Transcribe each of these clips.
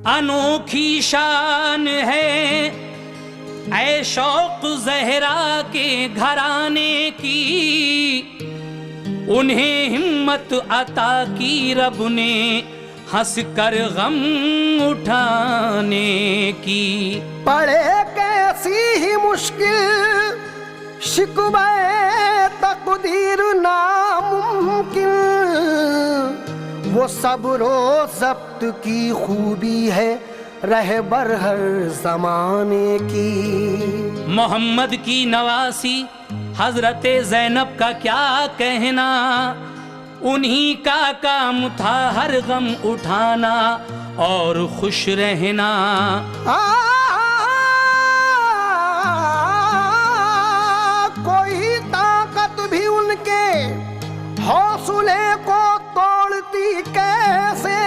अनोखी शान है ऐ शौक ज़हरा के घराने की, उन्हें हिम्मत अता की रब ने हंस कर गम उठाने की। पड़े कैसी ही मुश्किल शिकवे तकदीर नामुमकिन, वो सब्रो ज़ब्त की खूबी है रहबर हर ज़माने की। मोहम्मद की नवासी हजरत ज़ैनब का क्या कहना, उन्हीं का काम था हर गम उठाना और खुश रहना। कोई ताकत भी उनके हौसले को तोड़ती कैसे,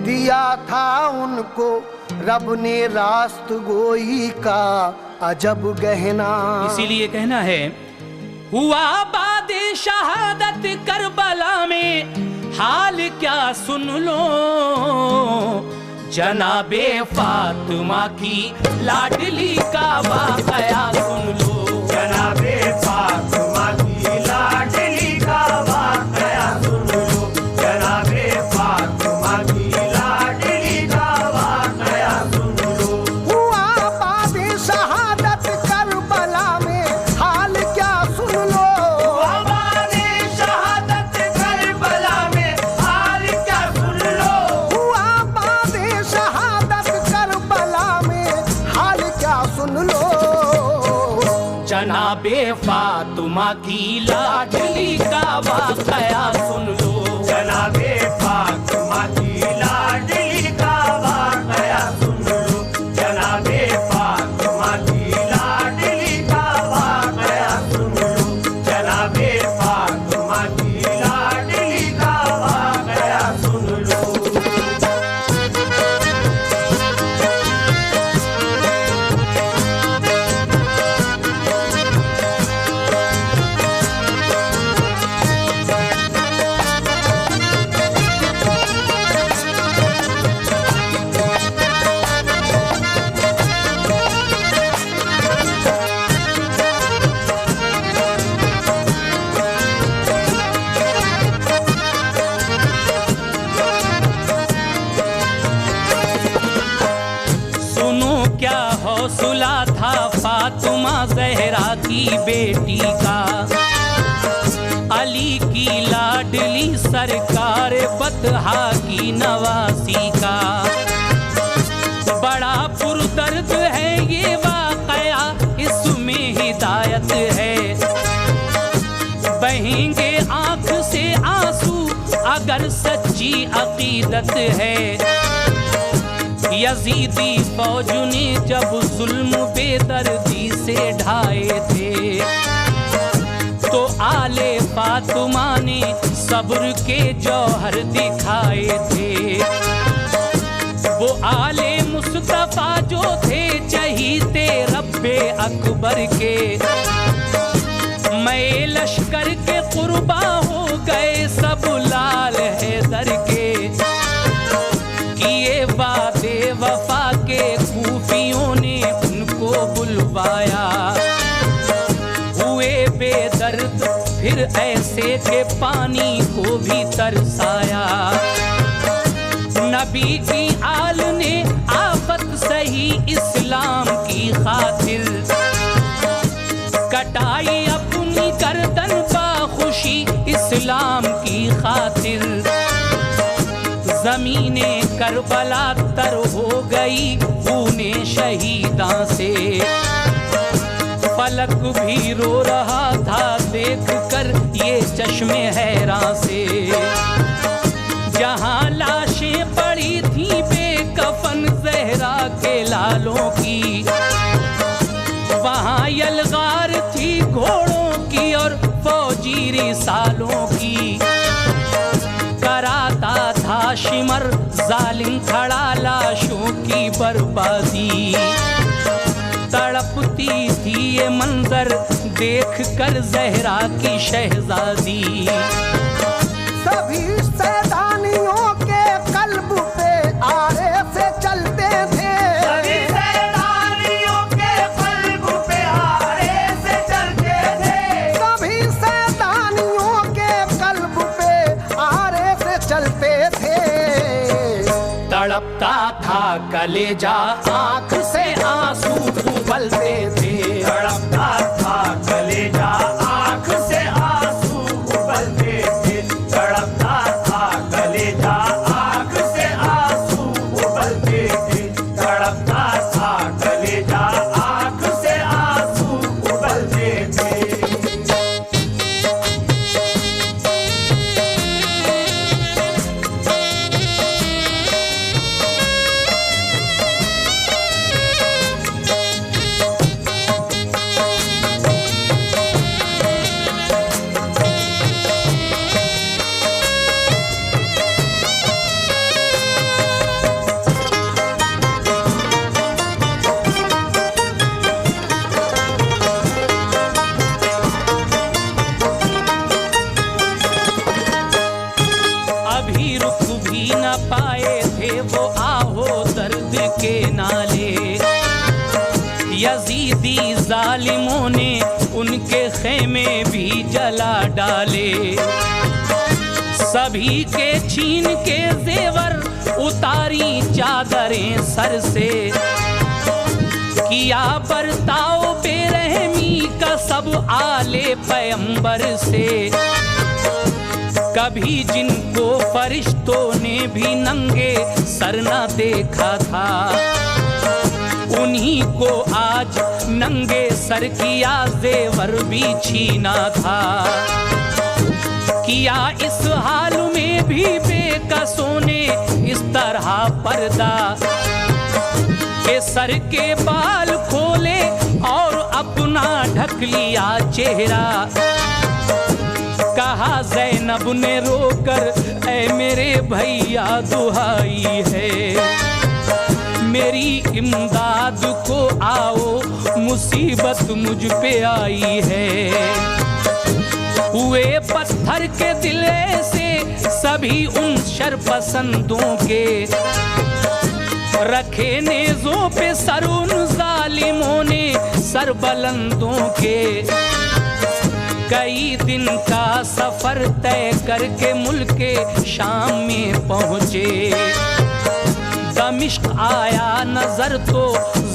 दिया था उनको रब ने रास्त गोई का अजब गहना। इसीलिए कहना है, हुआ बादे शहादत करबला में हाल क्या सुन लो, जनाबे फातिमा की लाडली का वाक़या सुन लो। जनाबे फातिमा की लाडली का वाक़या सुन लो। जनाबे फातिमा की लाडली का वाक़या सुन लो। हुआ बादे शहादत करबला में हाल क्या सुन लो। हुआ बादे शहादत करबला में हाल क्या सुन लो। हुआ बादे शहादत करबला में हाल क्या सुन लो। जनाबे फातिमा की लाडली का वाक़या सुन लो। जनाबे फातिमा की लाडली का वाक़या सुन लो। जनाबे फातिमा की लाडली का वाक़या सुन लो। जनाबे फातिमा की लाडली का वाक़या सुन लो। सुनो क्या हौसला था फातिमा ज़हरा की बेटी का, अली की लाडली सरकार बतहा की नवासी का। बड़ा पुरदर्द है ये वाक़या, इसमें हिदायत है, बहेंगे आंख से आंसू अगर सच्ची अकीदत है। यजीदी फौज ने जब जुल्म बेदर्दी से ढाए थे, तो आले फातिमा ने सब्र के जौहर दिखाए थे। वो आले मुस्तफा जो थे चहीते रब्बे अकबर के, मैं लश्कर के कुर्बा हो गए सब लाल हैदर के। किए वादे वफा के खूफियों ने उनको बुलवाया, हुए बेदर्द फिर ऐसे के पानी को भी तरसाया। नबी की आल ने आफत सही इस्लाम की खातिर, कटाई अपनी गर्दन बाखुशी इस्लाम की खातिर। ज़मीने करबला तर हो गई खूने शहीदां से, फलक भी रो रहा था देख कर ये चश्मे हैरां से। जहां लाशें पड़ी थी बेकफन ज़हरा के लालों की, वहां यलगार थी घोड़ों की और फौजी रिसालों की। कराता था शिमर जालिम खड़ा लाशों की बर्बादी, तड़पती थी ये मंजर देख कर ज़हरा की शहजादी। सभी सैलानियों के कल्ब पे आ तड़पता था कलेजा, आंख से आंसू उबलते थे। तड़पता था कलेजा, आंख से आंसू उबलते थे। तड़पता था कलेजा, आंख से आंसू उबलते थे। तड़पता था कलेजा, आंख से आंसू उबलते थे। अभी रुक भी न पाए थे वो आहो दर्द के नाले। यजीदी जालिमों ने उनके खेमे भी जला डाले। सभी के छीन के जेवर उतारी चादरें सर से। किया बर्ताव बेरहमी का सब आले पैगंबर से। कभी जिनको फरिश्तों ने भी नंगे सर न देखा था, उन्हीं को आज नंगे सर किया जेवर भी छीना था। किया इस हाल में भी बेकसों ने इस तरह पर्दा के सर के बाल खोले और अपना ढक लिया चेहरा। कहा ज़ैनब ने रोकर, ऐ मेरे भैया दुहाई है, मेरी इमदाद को आओ, मुसीबत मुझ पे आई है। हुए पत्थर के दिले से सभी उन शरपसंदों के। रखे नेज़ों पे सर उन जालिमों ने सरबलंदों के। कई दिन का सफर तय करके मुल्के शाम में पहुँचे। दमिश्क आया नजर तो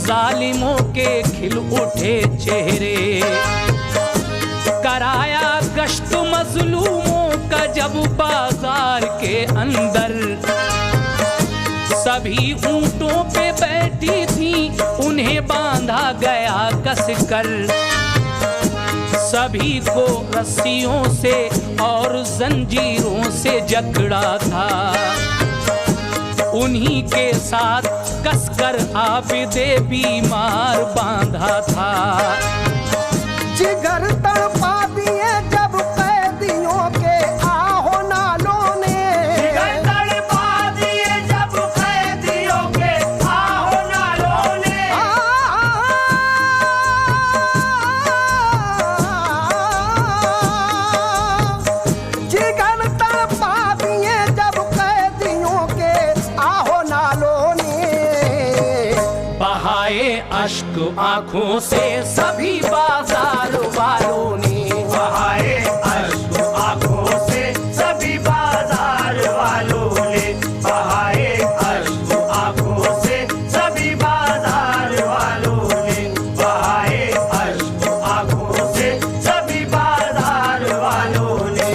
जालिमों के खिल उठे चेहरे। कराया गश्त मजलूमों का जब बाजार के अंदर। सभी ऊंटों पे बैठी थी, उन्हें बांधा गया कसकर। सभी को रस्सियों से और जंजीरों से जकड़ा था। उन्हीं के साथ कसकर आबिदे बीमार बांधा था। जिगर तड़पा दिए जब कैदियों के आहो नालों ने। जिगर तड़पा दिए जब कैदियों के आहो नालों ने। जिगर तड़पा दिए जब कैदियों के आहो नालों ने। बहाए अश्क आंखों से सभी बाजार वालों ने। बहाए अश्क आंखों से सभी बाजार वालों ने। बहाए अश्क आंखों से सभी बाजार वालों ने। बहाए अश्क आंखों से सभी बाजार वालों ने।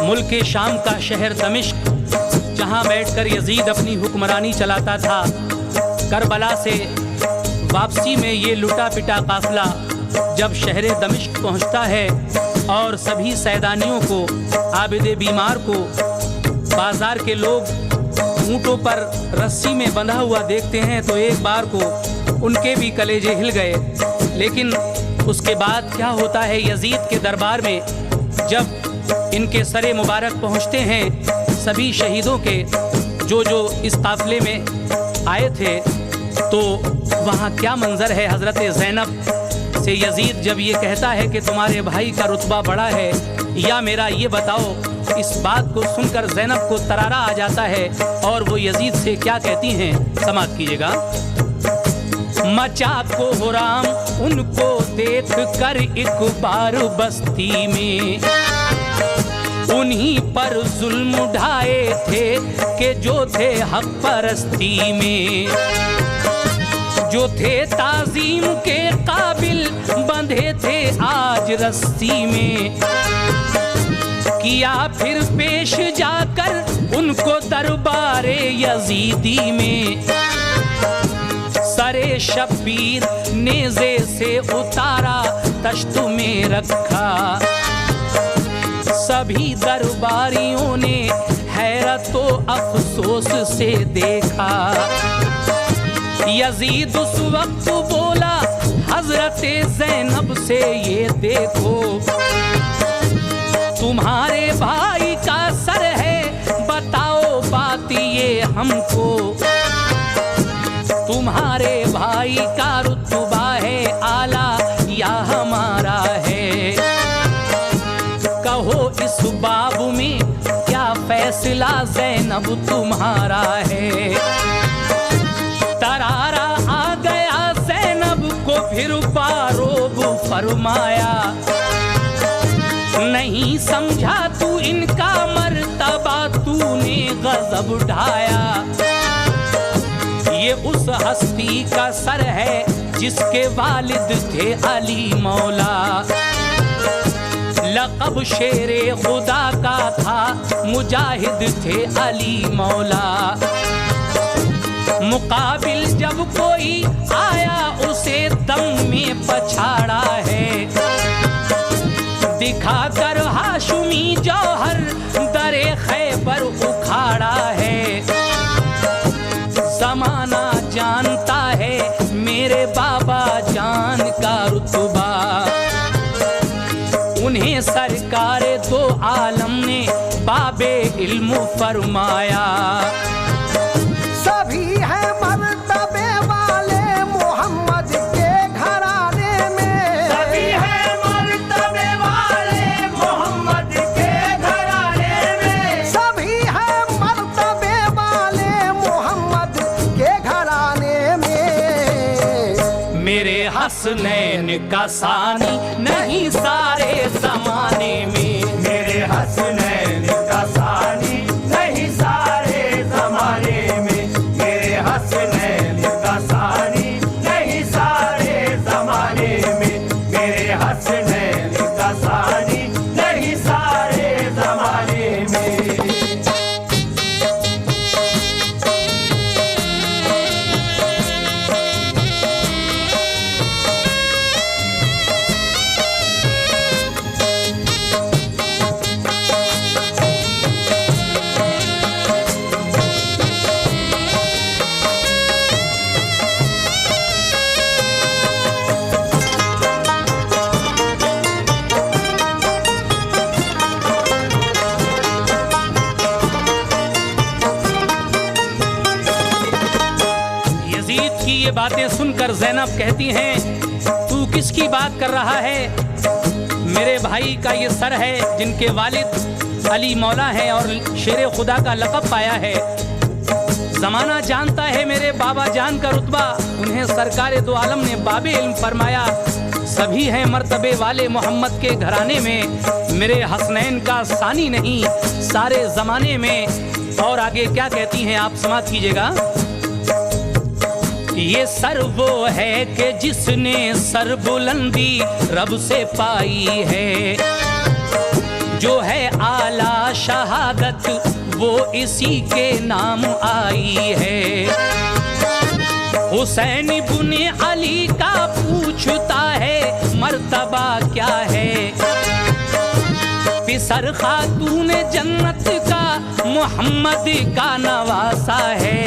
मुल्क के शाम का शहर दमिश्क, जहां बैठकर यजीद अपनी हुक्मरानी चलाता था। करबला से वापसी में ये लुटा पिटा काफिला जब शहर दमिश्क पहुंचता है और सभी सैदानियों को, आबिदे बीमार को, बाजार के लोग ऊँटों पर रस्सी में बंधा हुआ देखते हैं तो एक बार को उनके भी कलेजे हिल गए। लेकिन उसके बाद क्या होता है यजीद के दरबार में, जब इनके सरे मुबारक पहुँचते हैं सभी शहीदों के जो इस काफिले में आए थे, तो वहाँ क्या मंजर है। हज़रत ज़ैनब से यजीद जब ये कहता है कि तुम्हारे भाई का रुतबा बड़ा है या मेरा, ये बताओ। इस बात को सुनकर ज़ैनब को तरारा आ जाता है और वो यजीद से क्या कहती हैं, समाअत कीजिएगा। मचा को हुराम उनको देख कर एक बार बस्ती में, उन्हीं पर जुल्म उठाए थे कि जो थे हक परस्ती में, जो थे ताजीम के काबिल बंधे थे आज रस्सी में। किया फिर पेश जाकर उनको दरबारे यजीदी में, सरे शब्बीर नेज़े से उतारा तश्त में रखा। सभी दरबारियों ने हैरत व अफसोस से देखा। यजीद उस वक्त बोला हजरत ज़ैनब से, ये देखो तुम्हारे भाई का सर है, बताओ बात ये हमको। तुम्हारे भाई का रुतबा है आला या हमारा है, कहो इस बाब में क्या फैसला ज़ैनब तुम्हारा है। तरारा आ गया ज़ैनब को फिर बारोब फरमाया, नहीं समझा तू इनका मर्तबा, तूने गज़ब उठाया। ये उस हस्ती का सर है जिसके वालिद थे अली मौला, लक़ब शेरे खुदा का था, मुजाहिद थे अली मौला। मुकाबिल जब कोई आया उसे दम में पछाड़ा है, दिखाकर हाशुमी जौहर दरे खैबर उखाड़ा है। ज़माना जानता है मेरे बाबा जान का रुतबा, उन्हें सरकार दो आलम ने बाबे इल्म फरमाया। सभी है मर्तबे वाले मोहम्मद के घराने में, सभी है मर्तबे वाले मोहम्मद के घराने में, सभी है मर्तबे वाले मोहम्मद के घराने में। मेरे हसनैन का सानी नहीं सारे ज़माने में, मेरे हसनैन का सानी नहीं सारे ज़माने में, मेरे हसनैन का सानी नहीं सारे ज़माने में, मेरे हसनैन का सानी नहीं सारे ज़माने में। ये बातें सुनकर ज़ैनब कहती हैं, तू किसकी बात कर रहा है। मेरे भाई का ये सर है जिनके वालिद अली मौला है और शेर खुदा का लक़ब पाया है। ज़माना जानता है मेरे बाबा जान का रुतबा, उन्हें सरकार दो आलम ने बाबे इल्म फरमाया। सभी हैं मर्तबे वाले मोहम्मद के घराने में, मेरे हसनैन का सानी नहीं सारे ज़माने में। और आगे क्या कहती हैं आप समाअत कीजिएगा। ये सर वो है कि जिसने सर बुलंदी रब से पाई है, जो है आला शहादत वो इसी के नाम आई है। हुसैन इब्ने अली का पूछता है मर्तबा क्या है, पिसर खातून जन्नत का मोहम्मद का नवासा है।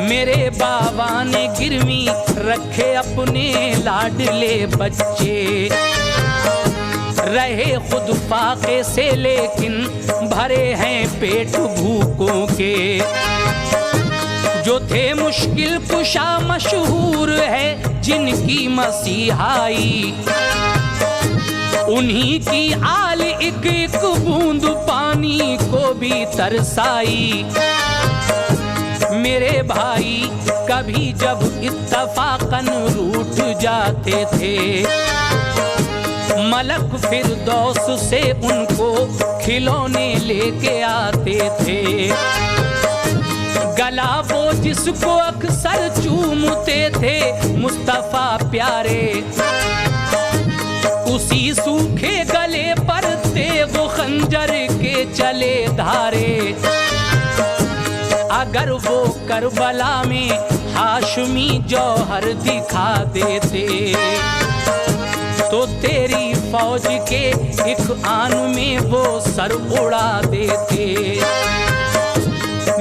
मेरे बाबा ने गिरवी रखे अपने लाडले बच्चे, रहे खुद फाके से लेकिन भरे हैं पेट भूखों के। जो थे मुश्किल कुशा मशहूर है जिनकी मसीहाई, उन्हीं की आल एक एक बूंद पानी को भी तरसाई। मेरे भाई कभी जब इत्तफाकन रूठ जाते थे, मलक फिरदौस से उनको खिलौने लेके आते थे। गला वो जिसको अक्सर चूमते थे मुस्तफा प्यारे, उसी सूखे गले पर तेग खंजर के चले धारे। अगर वो करबला में हाशमी जौहर दिखा देते, तो तेरी फौज के एक आन में वो सर उड़ा देते।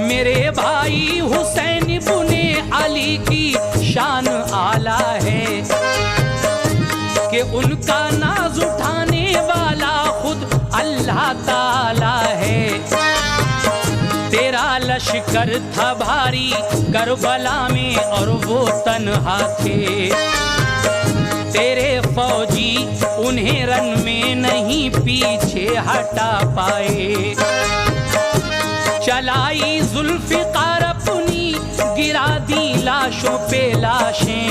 मेरे भाई हुसैन इब्ने अली की शान आला है कि उनका नाज उठाने वाला खुद अल्लाह ताला है। तेरा लश्कर था भारी करबला में और वो तन्हा थे। तेरे फौजी उन्हें रन में नहीं पीछे हटा पाए। चलाई जुल्फिकार अपनी गिरा दी लाशों पे लाशें,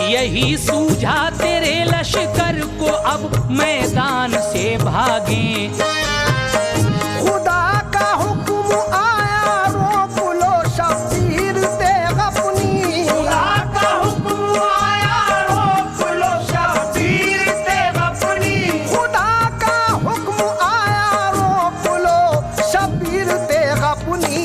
यही सूझा तेरे लश्कर को अब मैदान से भागे। खुदा का हुक्म आया रोक लो शब्बीर तेग अपनी। खुदा का हुक्म आया रोक लो शब्बीर तेग अपनी। खुदा का हुक्म आया रोक लो शब्बीर तेग अपनी।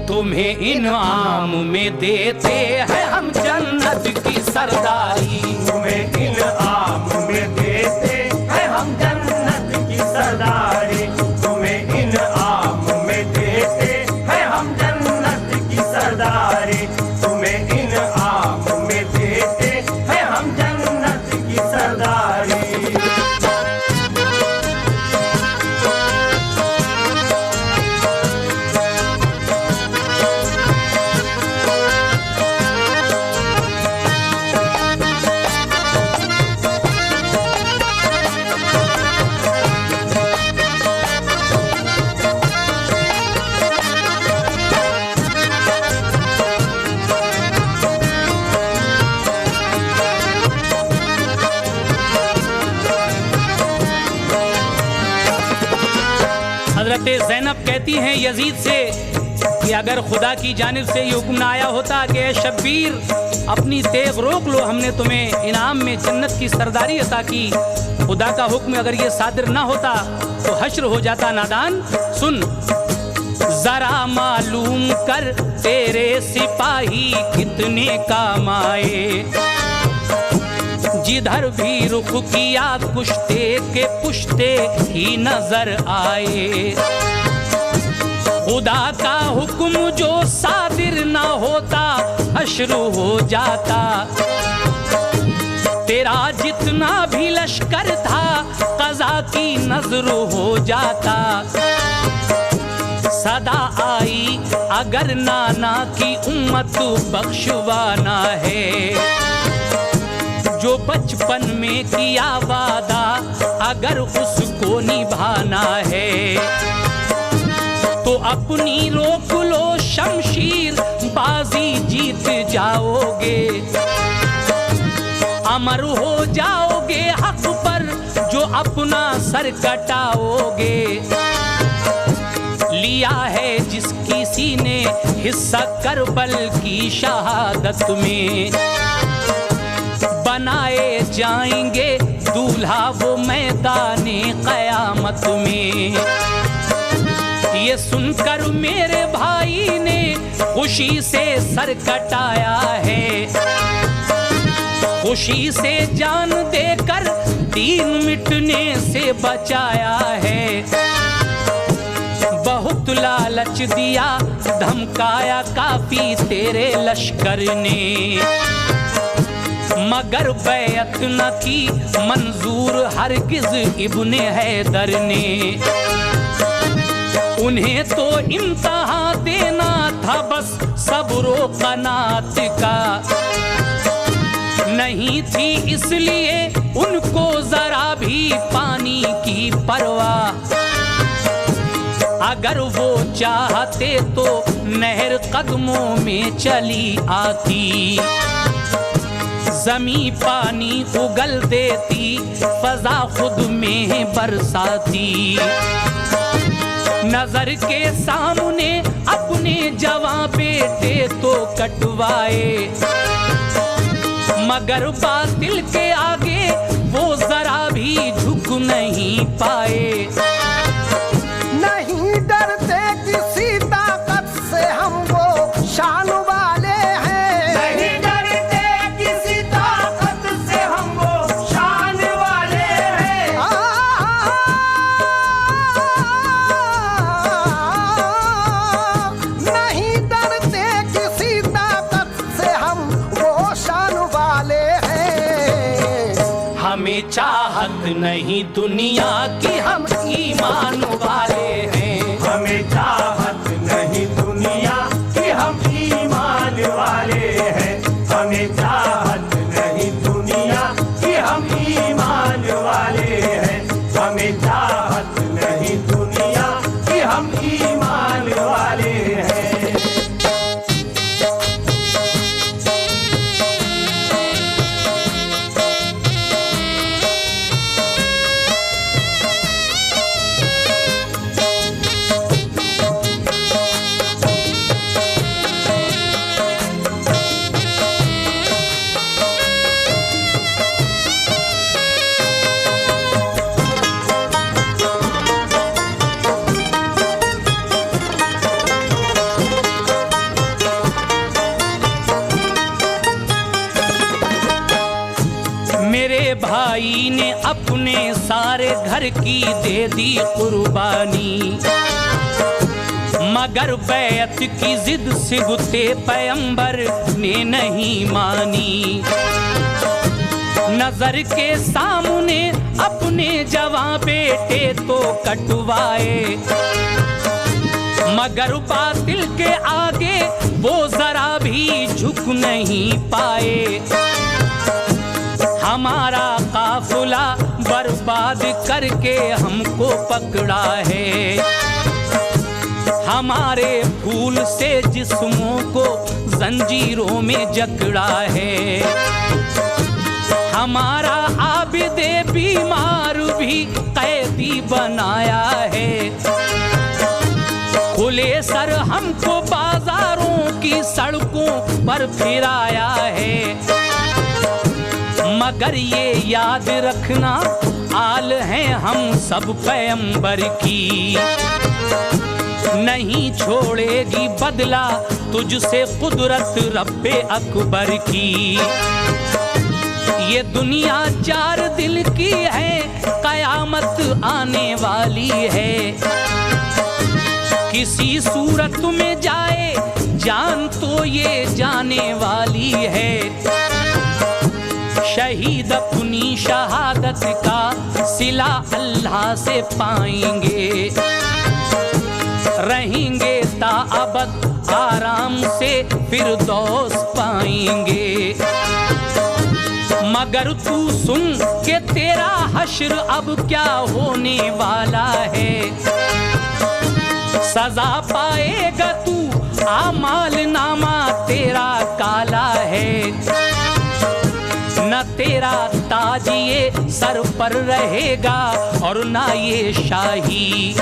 तुम्हें इनाम में देते हैं हम जन्नत की सरदारी। तुम्हें इनाम में देते हैं हम जन्नत की सरदारी। तुम्हें इनाम में देते हैं हम जन्नत की सरदारी। तुम्हें इनाम में देते हैं हम जन्नत की सरदारी। हजरत ज़ैनब कहती हैं यजीद से कि अगर खुदा की जानिब से ये हुक्म आया होता कि ए शब्बीर अपनी तेग रोक लो, हमने तुम्हें इनाम में जन्नत की सरदारी अता की। खुदा का हुक्म अगर ये सादिर ना होता तो हश्र हो जाता नादान। सुन, जरा मालूम कर तेरे सिपाही कितने काम आए। जिधर भी रुख किया कुश्ते के पुश्ते ही नजर आए। खुदा का हुक्म जो सादिर ना होता हश्र हो जाता। तेरा जितना भी लश्कर था कज़ा की नजर हो जाता। सदा आई अगर नाना की उम्मत बख्शवाना है। जो बचपन में किया वादा अगर उसको निभाना है, तो अपनी रोक लो शमशीर बाजी जीत जाओगे। अमर हो जाओगे हक पर जो अपना सर कटाओगे। लिया है जिस किसी ने हिस्सा करबल की शहादत में, बनाए जाएंगे दूल्हा वो मैदाने क़यामत में। ये सुनकर मेरे भाई ने खुशी से सर कटाया है। खुशी से जान देकर दीन मिटने से बचाया है। बहुत लालच दिया धमकाया काफी तेरे लश्कर ने। मगर बैत न की मंजूर हरगिज इब्ने हैदर ने। उन्हें तो इम्तिहा देना था बस सब्रो कनात का, नहीं थी इसलिए उनको जरा भी पानी की परवाह। अगर वो चाहते तो नहर कदमों में चली आती, जमी पानी उगल देती, फजा खुद में बरसाती। नजर के सामने अपने जवां बेटे तो कटवाए, मगर बातिल के आगे वो जरा भी झुक नहीं पाए। नहीं डरते किसी ताकत से हम वो शान वाले हैं, नहीं डरते किसी ताकत से हम वो शान वाले हैं। नहीं डरते किसी ताकत से हम वो शान वाले हैं। हमें चाहत नहीं दुनिया की, हम ईमान वाले हैं। हमें चाहत नहीं दुनिया की, हम ईमान वाले हैं। हमें चाहत नहीं दुनिया की, हम ईमान वाले हैं। हमें चाहत नहीं दुनिया की, हम ईमान वाले हैं। मेरे भाई ने अपने सारे घर की दे दी कुर्बानी, मगर बैत की जिद सिबते पैगंबर ने नहीं मानी। नजर के सामने अपने जवां बेटे तो कटवाए, मगर बातिल के आगे वो जरा भी झुक नहीं पाए। हमारा काफिला बर्बाद करके हमको पकड़ा है, हमारे फूल से जिस्मों को जंजीरों में जकड़ा है। हमारा आबिदे बीमार भी कैदी बनाया है, खुले सर हमको बाजारों की सड़कों पर फिराया है। मगर ये याद रखना आल हैं हम सब पैगंबर की, नहीं छोड़ेगी बदला तुझसे कुदरत रब्बे अकबर की। ये दुनिया चार दिल की है, कयामत आने वाली है। किसी सूरत में जाए जान तो ये जाने वाली है। शहीद अपनी शहादत का सिला अल्लाह से पाएंगे, रहेंगे ताअबद आराम से फिरदौस पाएंगे। मगर तू सुन के तेरा हश्र अब क्या होने वाला है। सजा पाएगा तू, आमाल नामा तेरा काला है। न तेरा ताज ये सर पर रहेगा और ना ये शाही,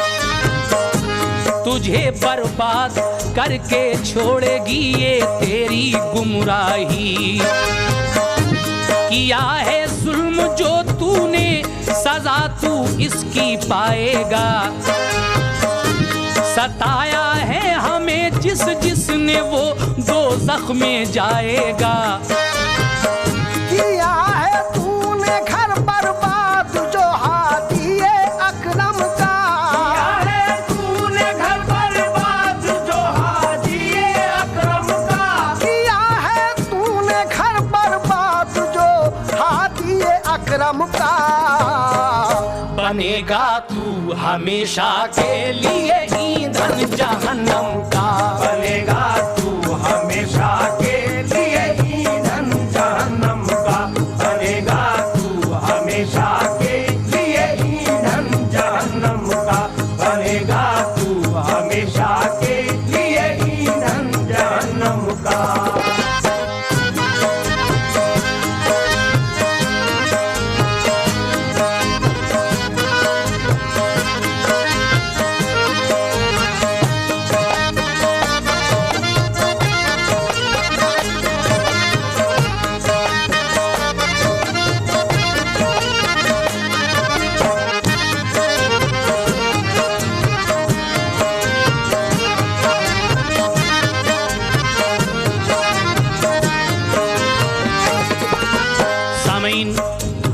तुझे बर्बाद करके छोड़ेगी ये तेरी गुमराही। किया है जुल्म जो तूने, सजा तू इसकी पाएगा। सताया है हमें जिसने वो दोज़ख में जाएगा। किया है तूने घर बर्बाद जो हादिए अकरम का, किया है तूने घर बर्बाद जो हादिए अकरम का, किया है तूने घर बर्बाद जो लिए अकरम का। बनेगा तू हमेशा के लिए ईंधन जहन्नम का। बनेगा तू हमेशा के लिए ईंधन जहन्नम का। बनेगा तू हमेशा के लिए ईंधन जहन्नम का। बनेगा तू हमेशा के लिए ईंधन जहन्नम का।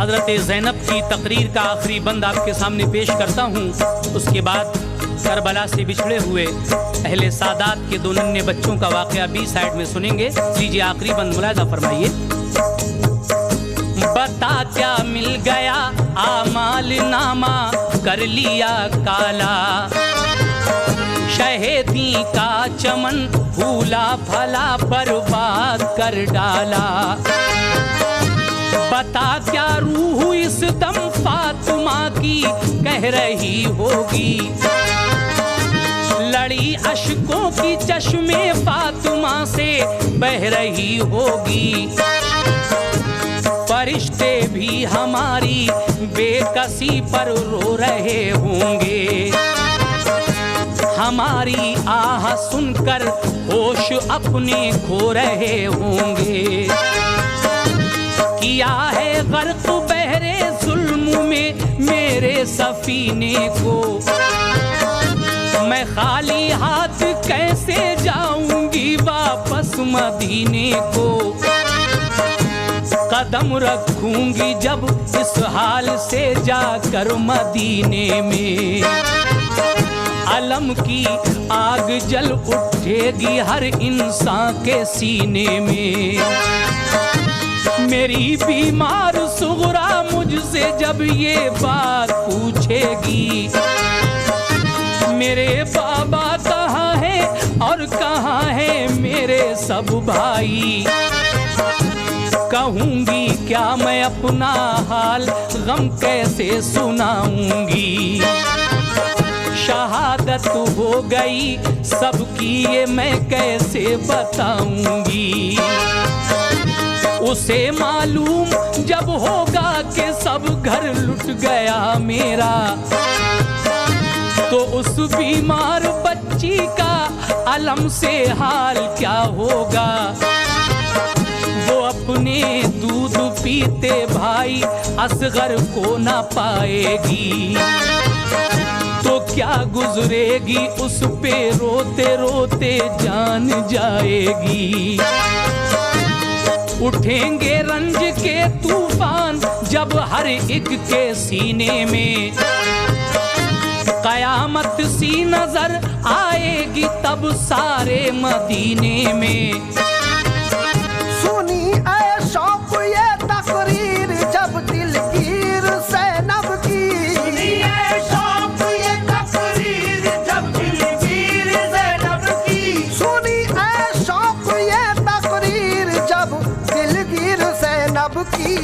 हज़रत ज़ैनब की तकरीर का आखिरी बंद आपके सामने पेश करता हूँ। उसके बाद करबला से बिछड़े हुए अहले सादात के दो नन्हे बच्चों का वाक़या बी साइड में सुनेंगे। लीजिए आखिरी बंद मुलाज़ा फरमाइए। बता क्या मिल गया आमाल नामा कर लिया काला, शहीदी का चमन फूला भला बर्बाद कर डाला। बता क्या रूह इस दम फातिमा की कह रही होगी, लड़ी अश्कों की चश्मे फातिमा से बह रही होगी। फरिश्ते भी हमारी बेकसी पर रो रहे होंगे, हमारी आह सुनकर होश अपने खो रहे होंगे। किया है गर्क बहरे जुल्म में मेरे सफीने को, मैं खाली हाथ कैसे जाऊंगी वापस मदीने को। कदम रखूंगी जब इस हाल से जाकर मदीने में, अलम की आग जल उठेगी हर इंसान के सीने में। मेरी बीमार सुगरा मुझसे जब ये बात पूछेगी, मेरे बाबा कहाँ है और कहाँ है मेरे सब भाई। कहूँगी क्या मैं अपना हाल गम कैसे सुनाऊंगी। शहादत हो गई सबकी ये मैं कैसे बताऊंगी। उसे मालूम जब होगा कि सब घर लुट गया मेरा, तो उस बीमार बच्ची का अलम से हाल क्या होगा। वो अपने दूध पीते भाई असगर को ना पाएगी, तो क्या गुजरेगी उस पे रोते रोते जान जाएगी। उठेंगे रंज के तूफान जब हर एक के सीने में, कयामत सी नजर आएगी तब सारे मदीने में। सुनी ऐ शौक ये तकरीर जब दिलगीर ज़ैनब की, सुनी ऐ शौक ये तकरीर जब दिलगीर ज़ैनब की। सुनी ऐ शौक ये तकरीर जब दिलगीर ज़ैनब की।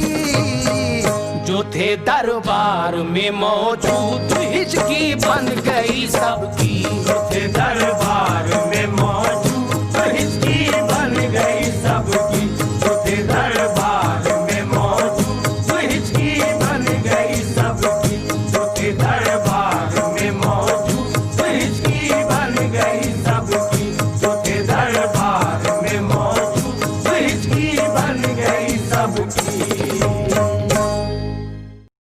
जो थे दरबार में मौजूद हिचकी बन गई सबकी, जो थे दरबार में